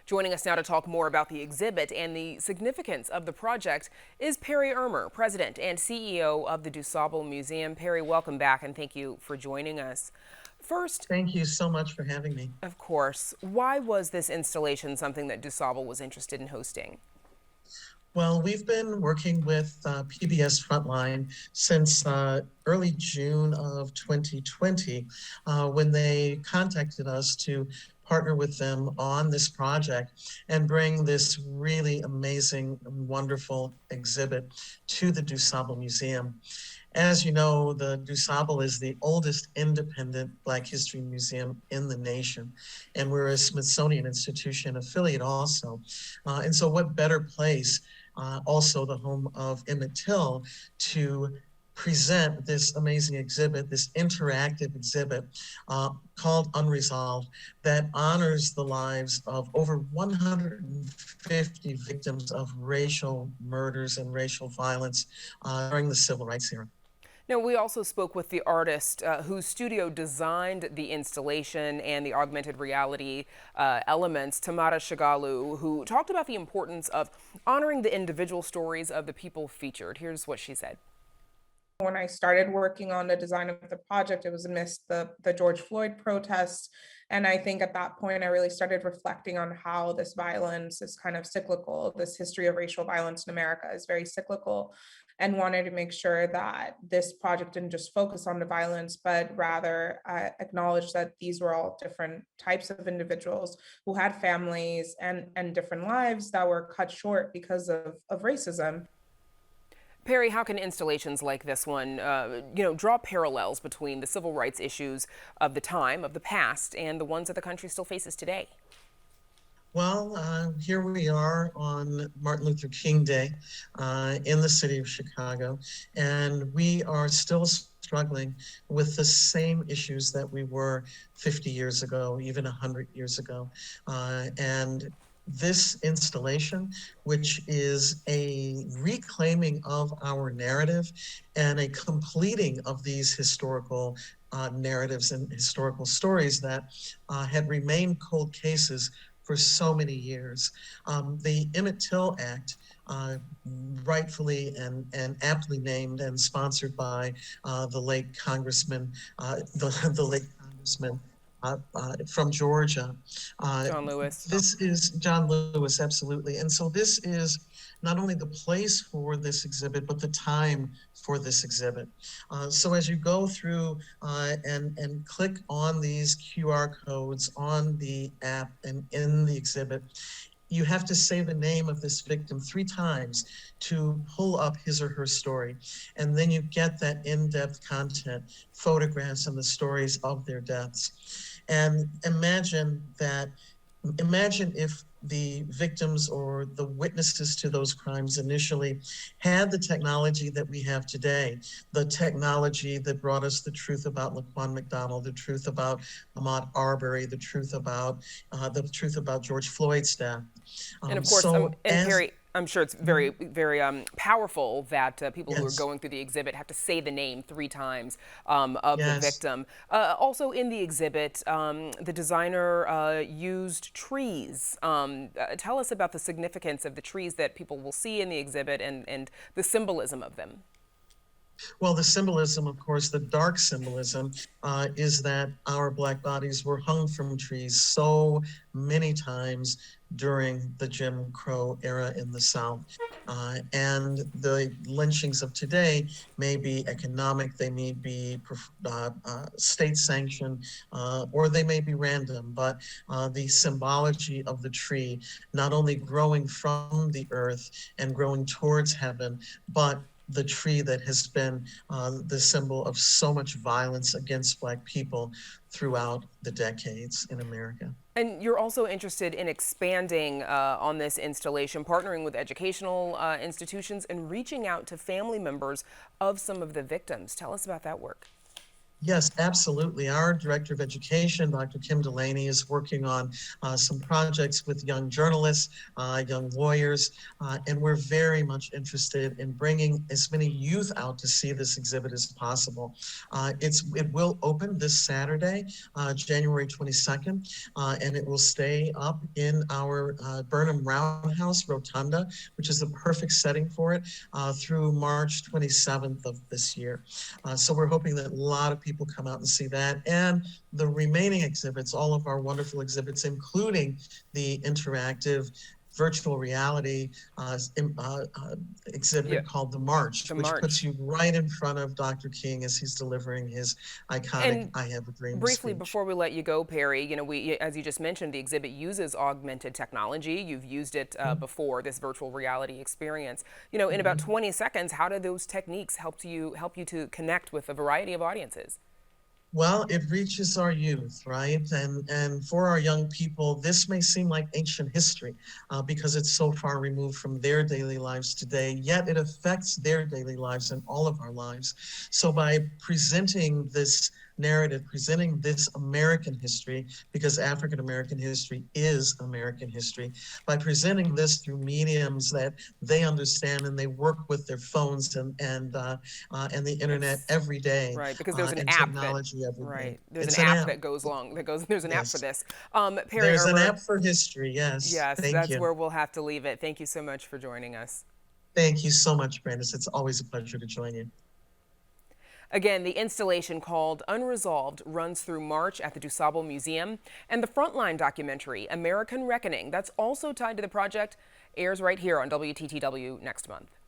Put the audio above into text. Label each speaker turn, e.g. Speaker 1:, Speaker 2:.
Speaker 1: Joining us now to talk more about the exhibit and the significance of the project is Perri Irmer, President and CEO of the DuSable Museum. Perri, welcome back and thank you for joining us. First,
Speaker 2: Thank you so much for having me.
Speaker 1: of course, why was this installation something that DuSable was interested in hosting?
Speaker 2: Well, we've been working with PBS Frontline since early June of 2020 when they contacted us to partner with them on this project and bring this really amazing, wonderful exhibit to the DuSable Museum. As you know, the DuSable is the oldest independent Black History Museum in the nation, and we're a Smithsonian Institution affiliate also. And so what better place, also the home of Emmett Till, to present this amazing exhibit, this interactive exhibit called Unresolved, that honors the lives of over 150 victims of racial murders and racial violence during the Civil Rights era.
Speaker 1: Now, we also spoke with the artist whose studio designed the installation and the augmented reality elements, Tamara Shigalu, who talked about the importance of honoring the individual stories of the people featured. Here's what she said.
Speaker 3: When I started working on the design of the project, it was amidst the George Floyd protests. And I think at that point, I really started reflecting on how this violence is kind of cyclical. This history of racial violence in America is very cyclical, and wanted to make sure that this project didn't just focus on the violence, but rather acknowledge that these were all different types of individuals who had families and different lives that were cut short because of racism.
Speaker 1: Perri, how can installations like this one, draw parallels between the civil rights issues of the time, of the past, and the ones that the country still faces today?
Speaker 2: Well, here we are on Martin Luther King Day in the city of Chicago, and we are still struggling with the same issues that we were 50 years ago, even 100 years ago. And this installation, which is a reclaiming of our narrative and a completing of these historical narratives and historical stories that had remained cold cases for so many years. The Emmett Till Act, rightfully and aptly named and sponsored by the late Congressman, the late Congressman from Georgia.
Speaker 1: John Lewis.
Speaker 2: This is John Lewis, absolutely. And so this is not only the place for this exhibit, but the time for this exhibit. So as you go through and click on these QR codes on the app and in the exhibit, you have to say the name of this victim 3 times to pull up his or her story. And then you get that in-depth content, photographs and the stories of their deaths. And imagine if the victims or the witnesses to those crimes initially had the technology that we have today, the technology that brought us the truth about Laquan McDonald, the truth about Ahmaud Arbery, the truth about George Floyd's death.
Speaker 1: And of course, Perri, I'm sure it's very, very powerful that people who are going through the exhibit have to say the name 3 times of the victim. Also in the exhibit, the designer used trees. Tell us about the significance of the trees that people will see in the exhibit and the symbolism of them.
Speaker 2: Well, the symbolism, of course, the dark symbolism is that our Black bodies were hung from trees so many times during the Jim Crow era in the South. And the lynchings of today may be economic, they may be state sanctioned, or they may be random, but the symbology of the tree, not only growing from the earth and growing towards heaven, but the tree that has been the symbol of so much violence against Black people throughout the decades in America.
Speaker 1: And you're also interested in expanding on this installation, partnering with educational institutions and reaching out to family members of some of the victims. Tell us about that work.
Speaker 2: Yes, absolutely. Our Director of Education, Dr. Kim Delaney, is working on some projects with young journalists, young lawyers, and we're very much interested in bringing as many youth out to see this exhibit as possible. It will open this Saturday, January 22nd, and it will stay up in our Burnham Roundhouse Rotunda, which is the perfect setting for it, through March 27th of this year. So we're hoping that a lot of people come out and see that, and the remaining exhibits, all of our wonderful exhibits, including the interactive virtual reality exhibit called The March,
Speaker 1: The
Speaker 2: which puts
Speaker 1: March.
Speaker 2: you right in front of Dr. King as he's delivering his iconic
Speaker 1: And
Speaker 2: "I Have a Dream"
Speaker 1: briefly,
Speaker 2: speech.
Speaker 1: before we let you go, Perri, as you just mentioned, the exhibit uses augmented technology. You've used it before, this virtual reality experience. In about 20 seconds, how do those techniques help you to connect with a variety of audiences?
Speaker 2: Well, it reaches our youth, right? And for our young people, this may seem like ancient history because it's so far removed from their daily lives today, yet it affects their daily lives and all of our lives. So by presenting this narrative, presenting this American history, because African American history is American history, by presenting this through mediums that they understand and they work with their phones and the internet
Speaker 1: It's
Speaker 2: every day,
Speaker 1: right, because there's an
Speaker 2: and
Speaker 1: app that
Speaker 2: technology every day.
Speaker 1: right, there's an
Speaker 2: It's an
Speaker 1: app
Speaker 2: app.
Speaker 1: that goes along that goes there's an app for
Speaker 2: Yes.
Speaker 1: this. Perri
Speaker 2: There's an
Speaker 1: Irmer,
Speaker 2: app for history. Yes.
Speaker 1: yes,
Speaker 2: Thank
Speaker 1: that's
Speaker 2: you.
Speaker 1: where we'll have to leave it. Thank you so much for joining us.
Speaker 2: Thank you so much, Brandis. It's always a pleasure to join you.
Speaker 1: Again, the installation called Unresolved runs through March at the DuSable Museum, and the Frontline documentary, American Reckoning, that's also tied to the project, airs right here on WTTW next month.